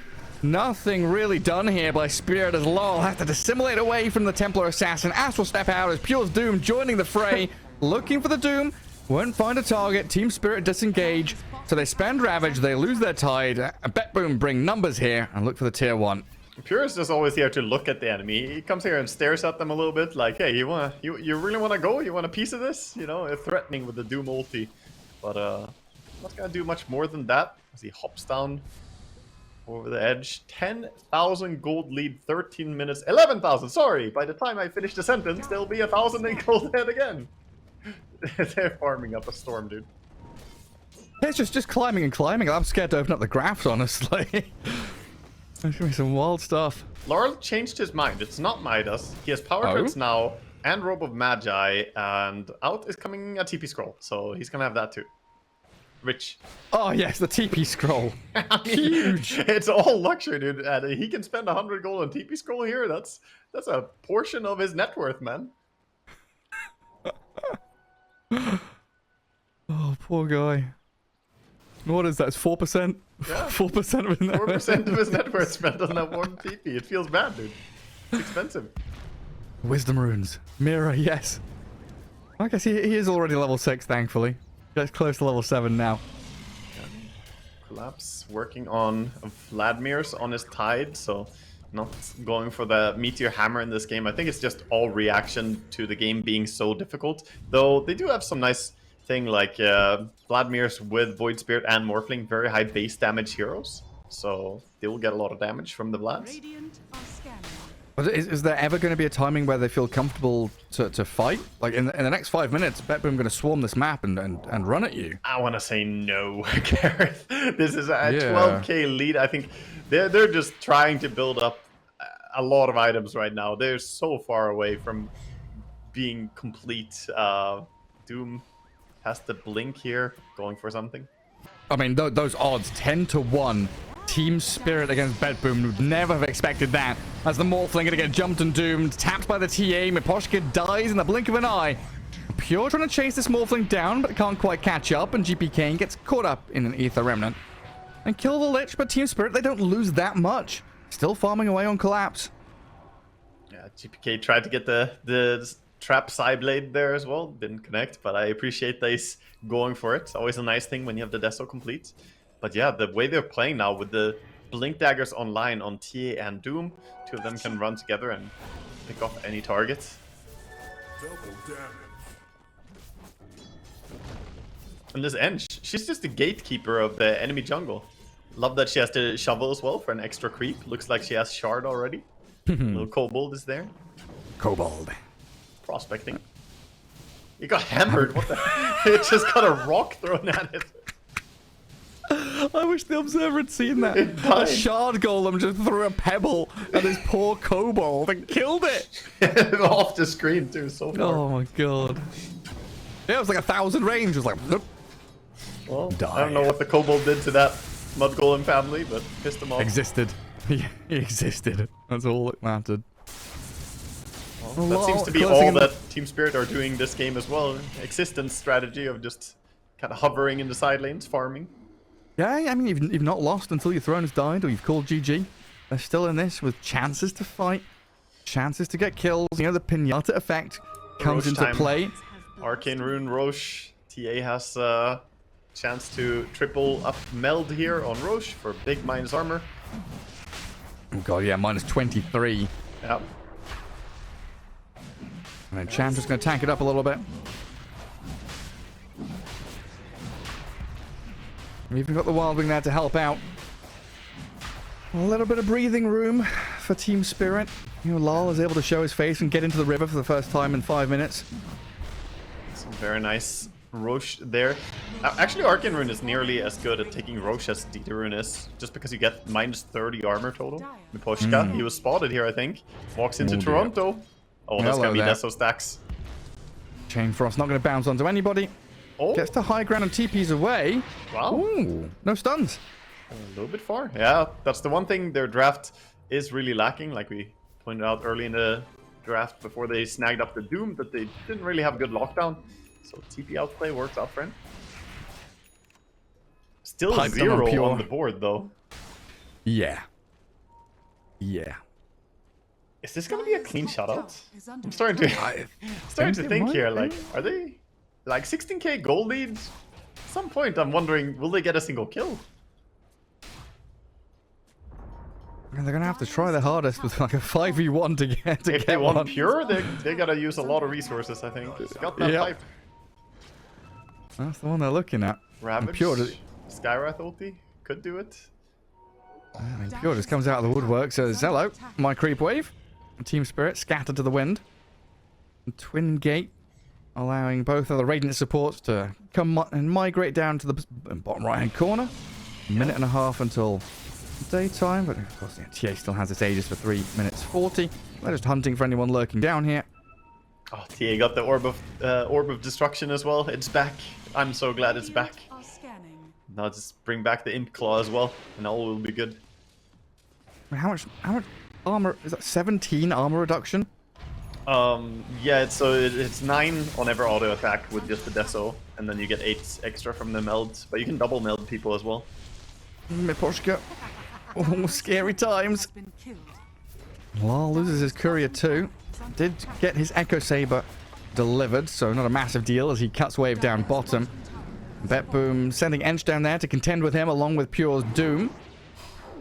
Nothing really done here by Spirit as Lol has to dissimulate away from the Templar Assassin. Astral step out as Pure's Doom joining the fray. Looking for the Doom. Won't find a target. Team Spirit disengage. So they spend Ravage. They lose their tide. BetBoom bring numbers here and look for the tier 1. Pure is just always here to look at the enemy. He comes here and stares at them a little bit like, hey, you really wanna go? You want a piece of this? You know, threatening with the Doom ulti. But not gonna do much more than that as he hops down over the edge. 10,000 gold lead, 13 minutes, 11,000, sorry. By the time I finish the sentence, there'll be 1,000 in gold head again. They're farming up a storm, dude. It's just climbing and climbing. I'm scared to open up the graphs, honestly. There's gonna be some wild stuff. Laurel changed his mind. It's not Midas. He has power grids now and Robe of Magi, and out is coming a TP scroll. So he's gonna have that too. Rich. Oh yes, the TP scroll. I mean, huge. It's all luxury, dude. And he can spend 100 gold on TP scroll here. That's a portion of his net worth, man. Oh, poor guy. What is that? It's 4%? Yeah. 4% of his net 4% of his net worth spent on that one TP. It feels bad, dude. It's expensive. Wisdom runes. Mirror, yes. I guess he is already level 6, thankfully. Gets close to level 7 now. Collapse working on Vladimir's on his tide, so not going for the Meteor Hammer in this game. I think it's just all reaction to the game being so difficult. Though they do have some nice thing like Vladimir's with Void Spirit and Morphling, very high base damage heroes. So they will get a lot of damage from the Vlads. Radiant are scanning. But is there ever going to be a timing where they feel comfortable to fight? Like in the next 5 minutes, BetBoom going to swarm this map and run at you. I want to say no, Gareth. This is a Yeah. 12k lead. I think they're just trying to build up a lot of items right now. They're so far away from being complete. Doom has the blink here, going for something. I mean, those odds, 10 to 1. Team Spirit against BetBoom. Would never have expected that. As the Morphling gonna get jumped and doomed. Tapped by the TA. Miposhka dies in the blink of an eye. Pure trying to chase this Morphling down, but can't quite catch up. And GPK gets caught up in an Ether Remnant. And kill the Lich, but Team Spirit, they don't lose that much. Still farming away on Collapse. Yeah, GPK tried to get the trap Psyblade there as well. Didn't connect, but I appreciate Dice going for it. Always a nice thing when you have the Deso complete. But yeah, the way they're playing now with the Blink Daggers online on TA and Doom, two of them can run together and pick off any target. And this Ench, she's just the gatekeeper of the enemy jungle. Love that she has the shovel as well for an extra creep. Looks like she has shard already. Little kobold is there. Kobold. Prospecting. He got hammered. What the? It just got a rock thrown at it. I wish the observer had seen that. It A died. shard golem just threw a pebble at this poor kobold and killed it. Off the screen too, so far. Oh my god. Yeah, it was like 1,000 range. It was like, nope. Well, Die. I don't know what the kobold did to that mud golem family, but pissed them off. Existed. He existed. That's all that mattered. Well, that seems to be Closing all in the- that Team Spirit are doing this game as well. Existence strategy of just kind of hovering in the side lanes, farming. Yeah, I mean, you've not lost until your throne has died or you've called GG. They're still in this with chances to fight, chances to get kills. You know, the pinata effect comes Roche into time. play. Arcane Rune Roche. TA has a chance to triple up meld here on Roche for big minus armor. Oh god, yeah, minus 23. Yeah. And then Chandra's going to tank it up a little bit. We've even got the Wild Wing there to help out. A little bit of breathing room for Team Spirit. You know, Lal is able to show his face and get into the river for the first time in 5 minutes. Some very nice Roche there. Actually, Arcane Rune is nearly as good at taking Roche as DD Rune is, just because you get minus 30 armor total. Miposhka, he was spotted here, I think. Walks into Oh, dear. Toronto. Oh, that's Hello gonna be there. Deso stacks. Chain Frost not going to bounce onto anybody. Oh, Gets to high ground and TP's away. wow. Ooh, no stuns. A little bit far. Yeah, that's the one thing their draft is really lacking. Like we pointed out early in the draft before they snagged up the Doom, that they didn't really have good lockdown. So TP outplay works out for him. Still Piped them 0 Pure. on the board though. Yeah. Yeah. Is this gonna be a clean shutout? Is under I'm starting to I starting to it think might here. be. Like, are they like 16k gold leads? At some point, I'm wondering, will they get a single kill? I mean, they're gonna have to try their hardest with like a 5v1 to get If they want one. pure, they gotta use a lot of resources. I think. It's got that Yep. pipe. That's the one they're looking at. Ravage, Pure, Skywrath ulti could do it. I mean, Pure just comes out of the woodwork, says, hello, my creep wave. Team Spirit scattered to the wind. Twin Gate, allowing both of the Radiant supports to come and migrate down to the bottom right-hand corner. A minute and a half until daytime, but of course, TA still has its Aegis for 3 minutes 40. They're just hunting for anyone lurking down here. Oh, TA got the orb of destruction as well. It's back. I'm so glad it's back. Are scanning. Now just bring back the Imp Claw as well, and all will be good. I mean, how much armor is that? 17 armor reduction? Yeah, it's 9 on every auto attack with just the Deso, and then you get 8 extra from the meld, but you can double meld people as well. Miposhka. Oh, scary times. Has been killed. Lal loses his courier too. Did get his Echo Saber delivered, so not a massive deal as he cuts wave down bottom. BetBoom sending Ench down there to contend with him along with Pure's Doom.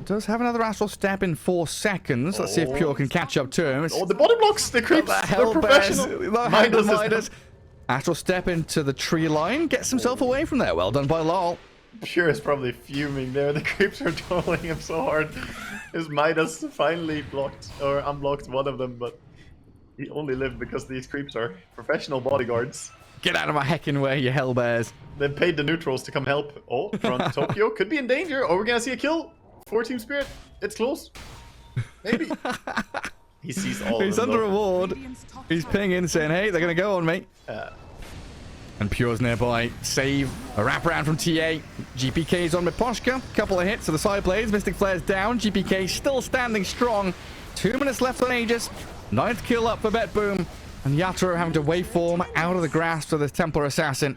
Does have another Astral Step in 4 seconds. Let's see if Pure can catch up to him. Oh, the body blocks, the creeps, they're professional. Midas is Midas. Astral Step into the tree line. Gets himself away from there. Well done by Lal. Pure is probably fuming there. The creeps are trolling him so hard. His Midas finally blocked or unblocked one of them, but he only lived because these creeps are professional bodyguards. Get out of my heckin' way, you hellbears. They paid the neutrals to come help. Oh, front Tokyo could be in danger. Oh, we're gonna see a kill for Team Spirit. It's close. Maybe. He sees all He's of them. under though. a ward. Radiant's top He's tower pinging, saying, hey, they're going to go on me. And Pure's nearby. Save. A wraparound from TA. GPK's on Miposhka. Couple of hits to the side blades. Mystic Flare's down. GPK still standing strong. 2 minutes left on Aegis. 9th kill up for BetBoom. And Yatoro having to waveform out of the grasp of this Templar Assassin.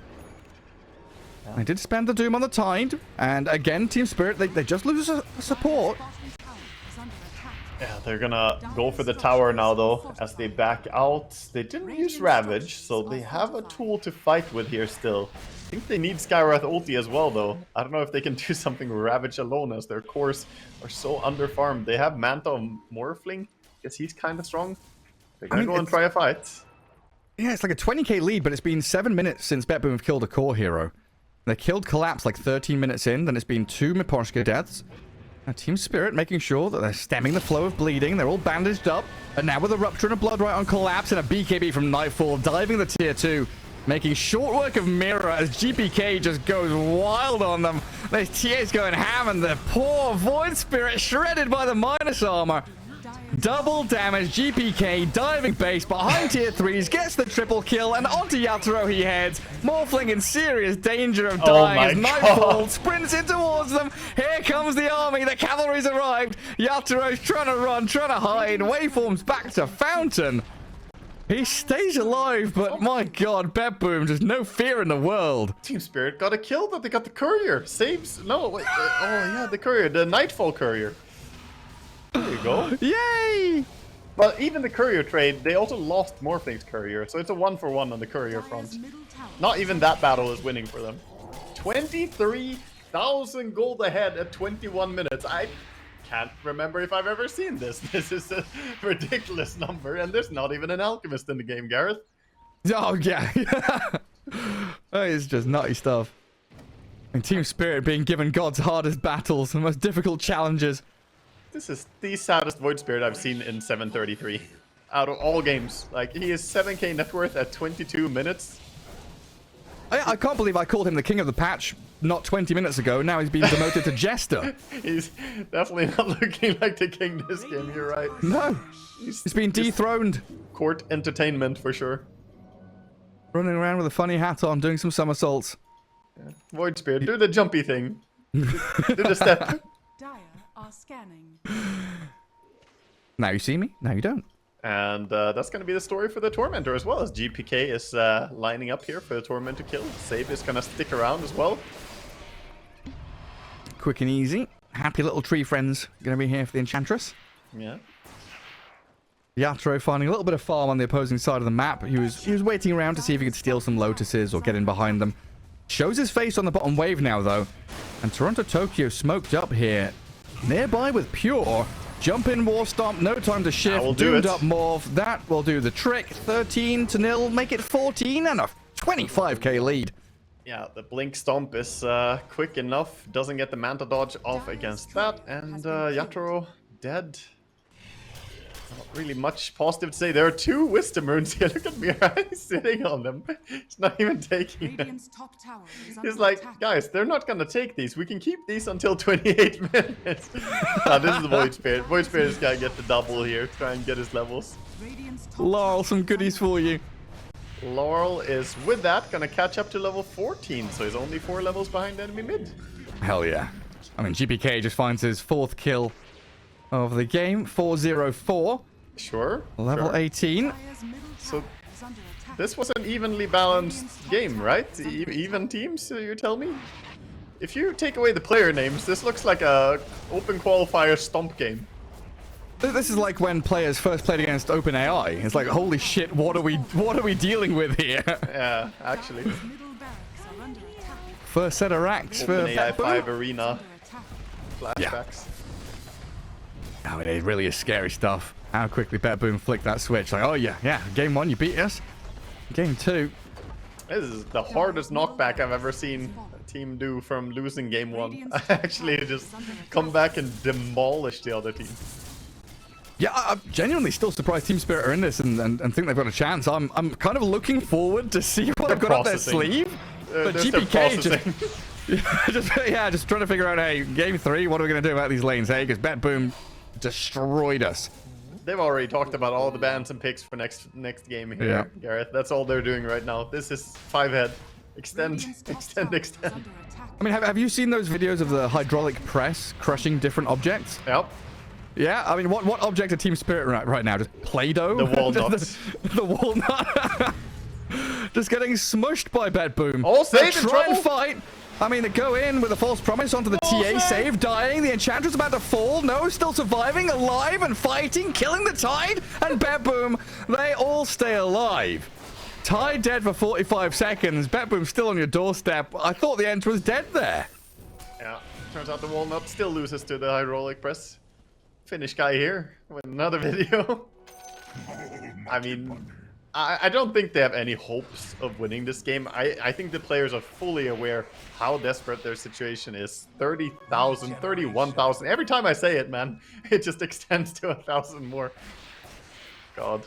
They did spend the Doom on the Tide. And again, Team Spirit, they just lose a support. bottom tower is under attack. Yeah, they're gonna go for the tower now, though, as they back out. They didn't use Ravage, so they have a tool to fight with here still. I think they need Skywrath ulti as well, though. I don't know if they can do something with Ravage alone, as their cores are so underfarmed. They have Manta on Morphling. Guess he's kind of strong. They're gonna go and try a fight. Yeah, it's like a 20k lead, but it's been 7 minutes since BetBoom have killed a core hero. They killed Collapse like 13 minutes in, then it's been 2 Miposhka deaths. Now Team Spirit making sure that they're stemming the flow of bleeding. They're all bandaged up. And now with a Rupture and a Blood Right on Collapse and a BKB from Nightfall diving the tier 2. Making short work of Mirror as GPK just goes wild on them. There's TA's going ham and the poor Void Spirit shredded by the minus armor. Double damage, GPK diving base behind tier 3s, gets the triple kill, and onto Yatoro he heads. Morphling in serious danger of dying my as Nightfall sprints in towards them. Here comes the army, the cavalry's arrived. Yatoro's trying to run, trying to hide. Waveforms back to Fountain. He stays alive, but my god, BetBoom, just no fear in the world. Team Spirit got a kill, but they got the courier. Saves. No, wait. Oh, yeah, the courier. The Nightfall courier. There you go. Yay! But even the courier trade, they also lost Morphling's courier, so it's a 1-for-1 on the courier front. Dire's middle tower Not even that battle is winning for them. 23,000 gold ahead at 21 minutes. I can't remember if I've ever seen this. This is a ridiculous number, and there's not even an alchemist in the game, Gareth. Oh, yeah. It's just nutty stuff. And Team Spirit being given God's hardest battles, the most difficult challenges. This is the saddest Void Spirit I've seen in 733. Out of all games. Like, he is 7k net worth at 22 minutes. I can't believe I called him the king of the patch not 20 minutes ago. Now he's been demoted to Jester. He's definitely not looking like the king this game, you're right. No. He's been dethroned. Court entertainment for sure. Running around with a funny hat on, doing some somersaults. Void Spirit, do the jumpy thing. Do the step. Dire are scanning. Now you see me, now you don't. And that's going to be the story for the Tormentor as well, as GPK is lining up here for the Tormentor kill. Save is going to stick around as well. Quick and easy. Happy little tree friends going to be here for the Enchantress. Yeah. Yatro finding a little bit of farm on the opposing side of the map. He was waiting around to see if he could steal some Lotuses or get in behind them. Shows his face on the bottom wave now, though. And Toronto Tokyo smoked up here. Nearby with Pure. Jump in, War Stomp, no time to shift. Doomed up Morph. That will do the trick. 13-0, make it 14 and a 25k lead. Yeah, the Blink Stomp is quick enough. Doesn't get the Manta Dodge off against that. And Yatoro dead. Not really much positive to say. There are 2 Wisdom Runes here. Look at Mirai sitting on them. He's not even taking them. Radiant's top tower is under He's like, attack. guys, they're not gonna take these. We can keep these until 28 minutes. This is the Void Spirit. Void Spirit is gonna get the double here. Try and get his levels. Radiant's top Laurel, tower some is goodies under for you. Laurel is, with that, gonna catch up to level 14. So he's only 4 levels behind enemy mid. Hell yeah. I mean, GPK just finds his 4th kill of the game. 4-0-4. Sure. Level sure. 18. Dire's middle So, tower is under attack. This was an evenly balanced game, right? Even teams, you tell me? If you take away the player names, this looks like a open qualifier stomp game. This is like when players first played against OpenAI. It's like, holy shit, what are we dealing with here? Yeah, actually. Dire's middle barracks are under attack. First set of racks for OpenAI 5 BetBoom. Arena Under attack. flashbacks. Oh, it really is scary stuff. How quickly BetBoom flicked that switch. Like, oh yeah, game 1 you beat us. Game 2. This is the hardest knockback I've ever seen a team do from losing game 1. Actually, just come back and demolish the other team. Yeah, I'm genuinely still surprised Team Spirit are in this and think they've got a chance. I'm kind of looking forward to see what they've got up their processing. sleeve. But They're still GPK just trying to figure out, hey, game 3, what are we going to do about these lanes, hey? Because BetBoom destroyed us. They've already talked about all the bans and picks for next game here, Yeah. Gareth. That's all they're doing right now. This is 5-head. Extend, Radiant's top extend, tower is extend. under attack. I mean, have you seen those videos of the hydraulic press crushing different objects? Yep. Yeah, I mean, what object are Team Spirit right now? Just Play-Doh? The walnuts. the walnut. Just getting smushed by BetBoom. Oh, They save in try and trouble. fight. I mean, they go in with a false promise onto the TA save, dying. The Enchantress about to fall. No, still surviving, alive and fighting, killing the Tide. And BetBoom, they all stay alive. Tide dead for 45 seconds. BetBoom still on your doorstep. I thought the Ent was dead there. Yeah. Turns out the walnut still loses to the hydraulic press. Finnish guy here with another video. I mean, I don't think they have any hopes of winning this game. I think the players are fully aware how desperate their situation is. 30,000, 31,000. Every time I say it, man, it just extends to 1,000 more. God.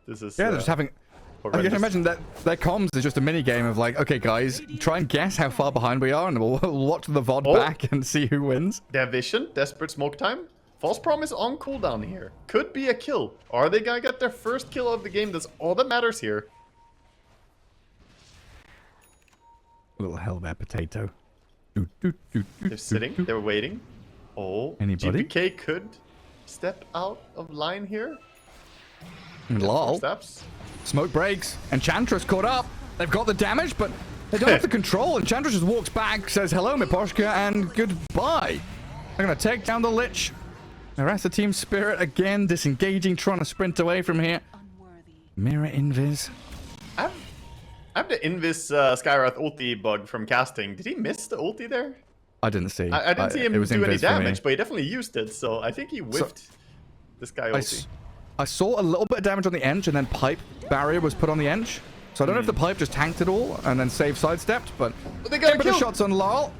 This is Yeah, they're just having... I horrendous. can imagine that their comms is just a mini game of like, okay, guys, try and guess how far behind we are, and we'll watch the VOD Oh. back and see who wins. Their vision, desperate smoke time. False promise on cooldown here. Could be a kill. Are they gonna get their first kill of the game? That's all that matters here. A little hell there, potato. They're sitting. They're waiting. Oh, Anybody? GPK could step out of line here. Lol. Steps. Smoke breaks. Enchantress caught up. They've got the damage, but they don't have the control. Enchantress just walks back, says hello, Miposhka, and goodbye. They're going to take down the Lich. The rest of Team Spirit again disengaging, trying to sprint away from here. Unworthy. Mirror Invis. I have the Invis Skywrath ulti bug from casting. Did he miss the ulti there? I didn't see. I didn't see him it was do any Invis for me. damage, but he definitely used it. So I think he whiffed this guy ulti. I saw a little bit of damage on the Ench, and then pipe barrier was put on the Ench. So I don't know if the pipe just tanked it all and then save sidestepped, but They got a bit of shots on Laurel.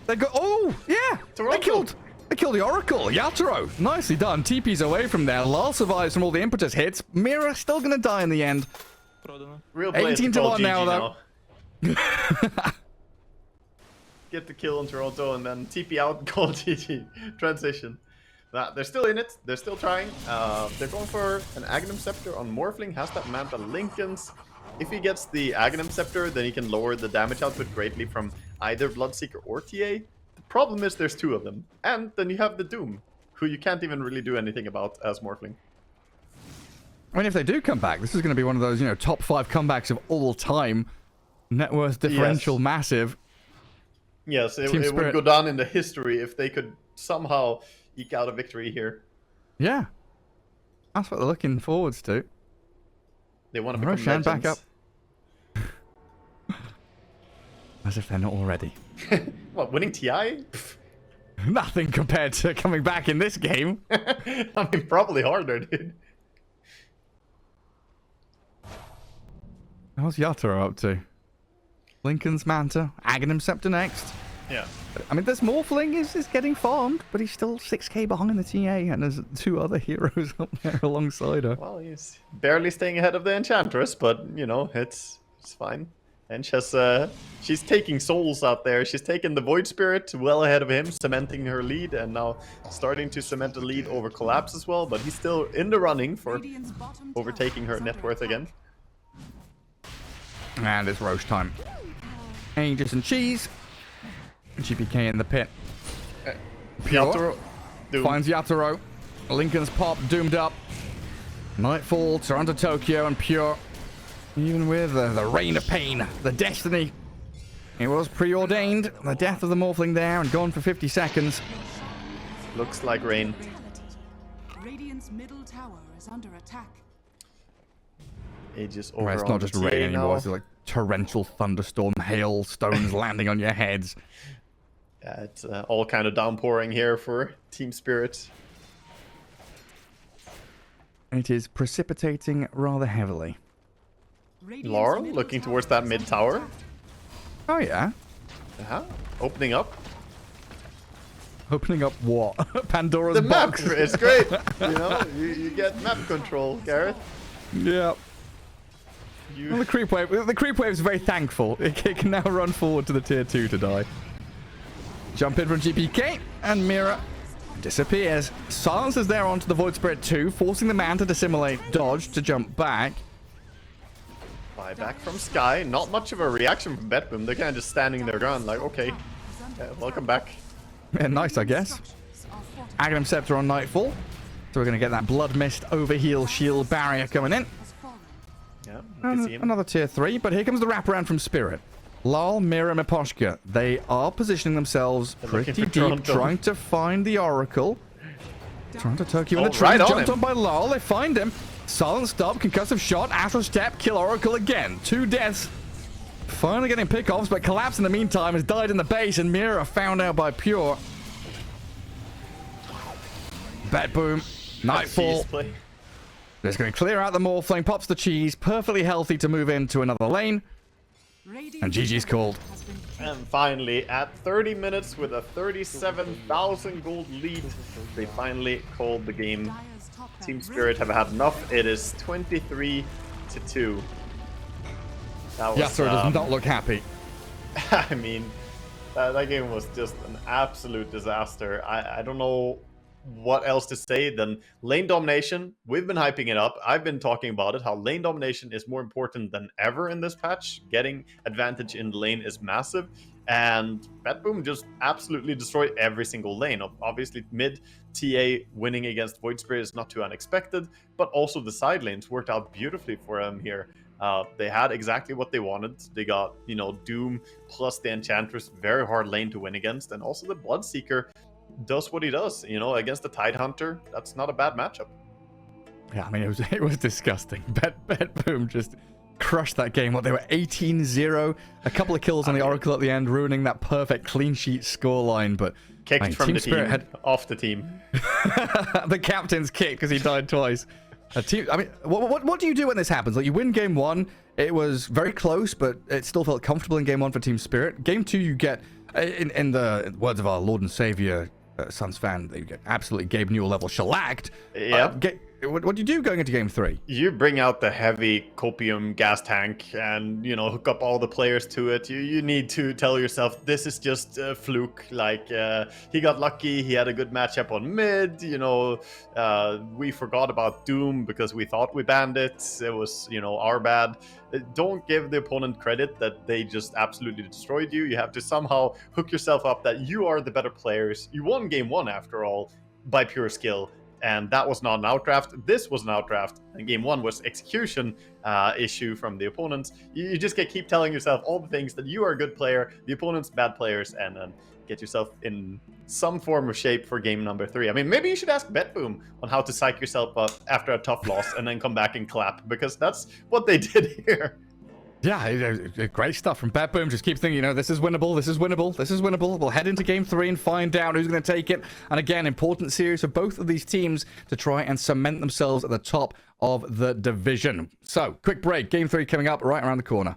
They go, oh yeah, Toronto. they killed the Oracle. Yatoro, nicely done. TP's away from there. Laurel survives from all the impetus hits. Mira still gonna die in the end. Real play 18 to 1 now, though. Get the kill on Toronto and then TP out, call GG. Transition. They're still in it. They're still trying. They're going for an Agnum Scepter on Morphling. Has that Manta Lincolns. if he gets the Aghanim Scepter, then he can lower the damage output greatly from either Bloodseeker or TA. The problem is there's two of them. And then you have the Doom, who you can't even really do anything about as Morphling. I mean, if they do come back, this is going to be one of those, you know, top 5 comebacks of all time. Net worth differential, massive. Yes, it would go down in the history if they could somehow eke out a victory here. Yeah. That's what they're looking forwards to. They want to become Roshan legends. back up. As if they're not already. What, winning TI? Nothing compared to coming back in this game. I mean, probably harder, dude. How's Yatoro up to? Lincoln's Manta, Aghanim Scepter next. Yeah. I mean, this Morphling is getting farmed, but he's still 6k behind the TA, and there's 2 other heroes up there alongside her. Well, he's barely staying ahead of the Enchantress, but, you know, it's fine. And she's taking souls out there. She's taken the Void Spirit well ahead of him, cementing her lead, and now starting to cement the lead over Collapse as well, but he's still in the running for Radiant's bottom tower overtaking her is net under worth attack. again. And it's Roche time. Aegis and Cheese. GPK in the pit. Pure Yatoro, Doom. finds Yatoro. Lincoln's pop, doomed up. Nightfall, Toronto, Tokyo, and Pure. Even with the reign of pain, the destiny. It was preordained. The death of the Morphling there and gone for 50 seconds. Looks like rain. Radiant's middle tower is under attack. Aegis over Right, it's on not the just TA rain anymore. now. It's like torrential thunderstorm, hailstones landing on your heads. Yeah, it's all kind of downpouring here for Team Spirit. It is precipitating rather heavily. Radiant's Laurel middle looking tower towards that is mid under tower. attack. Oh yeah. Opening up. Opening up what? Pandora's The map, box. it's great. You know, you get map control, Gareth. Yeah. Well, the creep wave is very thankful. It can now run forward to the tier 2 to die. Jump in from GPK, and Mira disappears. Silence is there onto the Void Spirit 2, forcing the man to dissimulate dodge to jump back. Buyback from Sky. Not much of a reaction from BetBoom. They're kind of just standing their ground like, okay, welcome back. Yeah, nice, I guess. Structures are fortified. Aghanim Scepter on Nightfall. So we're going to get that Blood Mist overheal shield barrier coming in. Has fallen. Yeah, you can see him. Another tier 3, but here comes the wraparound from Spirit. Lal, Mira, Miposhka. They are positioning themselves They're pretty looking for deep, Toronto. trying to find the Oracle. Toronto Tokyo in Oh, the tree, right on jumped him. on by Lal. They find him. Silent stop, concussive shot, astral step, kill Oracle again. 2 deaths. Finally getting pickoffs, but Collapse in the meantime has died in the base, and Mira found out by Pure. BetBoom, Nightfall. Cheese play. Just going to clear out the Morphling, pops the cheese, perfectly healthy to move into another lane. Radiant And GG's called. has been And finally, at 30 minutes with a 37,000 gold lead, they finally called the game. Dire's top Team barracks Spirit have had enough. It is 23-2. That was, Yasser does not look happy. I mean, that game was just an absolute disaster. I don't know what else to say than lane domination. We've been hyping it up. I've been talking about it, how lane domination is more important than ever in this patch. Getting advantage in the lane is massive. And BetBoom just absolutely destroyed every single lane. Obviously, mid TA winning against Void Spirit is not too unexpected, but also the side lanes worked out beautifully for them here. They had exactly what they wanted. They got, you know, Doom plus the Enchantress, very hard lane to win against, and also the Bloodseeker does what he does, you know, against the Tidehunter. That's not a bad matchup. Yeah, I mean, it was disgusting. BetBoom just crushed that game. What, they were 18-0. A couple of kills on the Oracle at the end, ruining that perfect clean sheet scoreline, but Kicked I mean, from Team the team, Spirit had off the team. the captain's kicked because he died twice. I mean, what do you do when this happens? Like, you win game 1, it was very close, but it still felt comfortable in game 1 for Team Spirit. Game 2, you get, in the words of our Lord and Savior, Suns fan, you get absolutely Gabe Newell level shellacked. Yeah. What do you do going into game 3? You bring out the heavy copium gas tank and, hook up all the players to it. You need to tell yourself this is just a fluke. Like, he got lucky. He had a good matchup on mid. We forgot about Doom because we thought we banned it. It was, our bad. Don't give the opponent credit that they just absolutely destroyed you. You have to somehow hook yourself up that you are the better players. You won game 1 after all by pure skill. And that was not an outdraft. This was an outdraft. And game 1 was execution issue from the opponents. You just keep telling yourself all the things that you are a good player, the opponent's bad players, and then get yourself in some form of shape for game number 3. I mean, maybe you should ask BetBoom on how to psych yourself up after a tough loss and then come back and clap, because that's what they did here. Yeah, great stuff from BetBoom. Just keep thinking, this is winnable, this is winnable, this is winnable. We'll head into game 3 and find out who's going to take it. And again, important series for both of these teams to try and cement themselves at the top of the division. So, quick break. Game 3 coming up right around the corner.